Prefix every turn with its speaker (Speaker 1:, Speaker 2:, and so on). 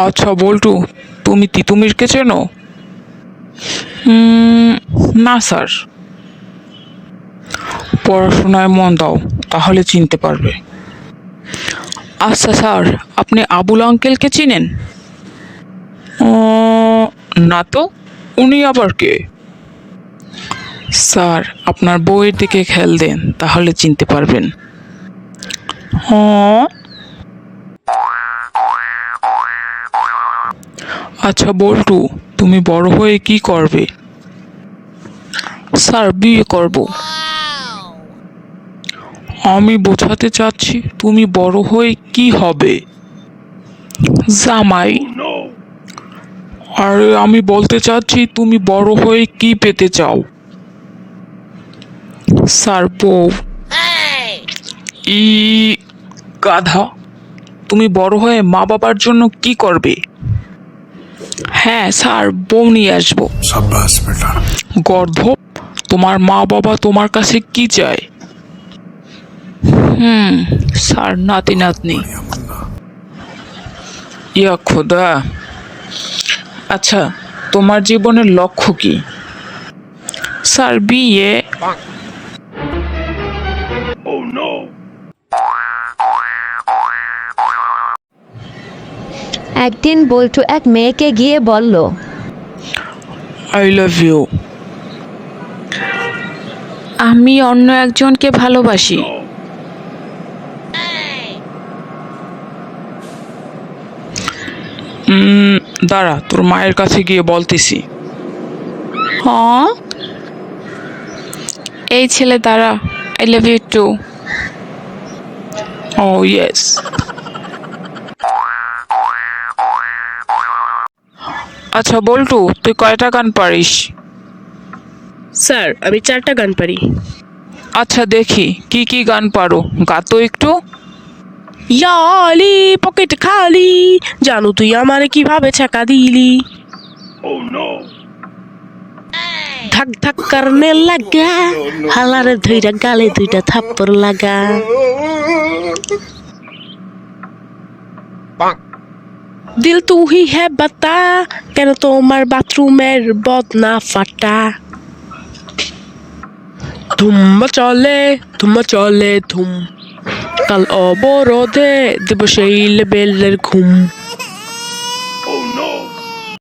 Speaker 1: আচ্ছা বল্টু, তুমি তিতুমিরকে চেনো? না স্যার। পড়াশোনায় মন দাও, তাহলে চিনতে পারবে। আচ্ছা স্যার, আপনি আবুল আঙ্কেলকে চিনেন? না তো, উনি আবার কে? স্যার, আপনার বইয়ের দিকে খেয়াল দেন, তাহলে চিনতে পারবেন। হ্যাঁ। আচ্ছা বল্টু, তুমি বড় হয়ে কি করবে? স্যার, বিয়ে করব। আমি বোঝাতে চাচ্ছি তুমি বড় হয়ে কি হবে? জামাই। আরে আমি বলতে চাচ্ছি তুমি বড় হয়ে কি পেতে চাও? স্যার, বউ। ই গাধা, তুমি বড় হয়ে মা বাবার জন্য কি করবে? হ্যাঁ স্যার, বউ নিয়ে আসবো।
Speaker 2: शाबाश बेटा।
Speaker 1: গর্ধপ, তোমার মা বাবা তোমার কাছে কি চায়? স্যার, নাতি নাতনি। ইয়া খোদা। আচ্ছা, তোমার জীবনের লক্ষ্য কি? স্যার, বিয়ে।
Speaker 3: একদিন বল্টু এক মেয়েকে গিয়ে বলল,
Speaker 1: আই লাভ ইউ। আমি অন্য একজনকে ভালোবাসি। দাঁড়া, তোর মায়ের কাছে গিয়ে বলতেছি। হ্যাঁ, এই ছেলে দাঁড়া। I love you too. Oh yes. আচ্ছা বল্টু, তুই কয়টা গান পারিস?
Speaker 4: স্যার, আমি 4টা গান পারি।
Speaker 1: আচ্ছা দেখি কি কি গান পারো, গা তো একটু।
Speaker 4: ইয়ালি পকেট খালি, জানো তুই আমারে কিভাবে ছ্যাঁকা দিলি। ধাক ধাক করনে লাগা, হালারে ধইরা গালে 2টা থাপ্পড় লাগা। দিল তু হি হ্যাঁ বাতা, কেন তোমার বাথরুমের বদনা ফাটা। ধুম্মা চলে ধুম, কাল অবরোধে দেব সেই লেবেলের ঘুম।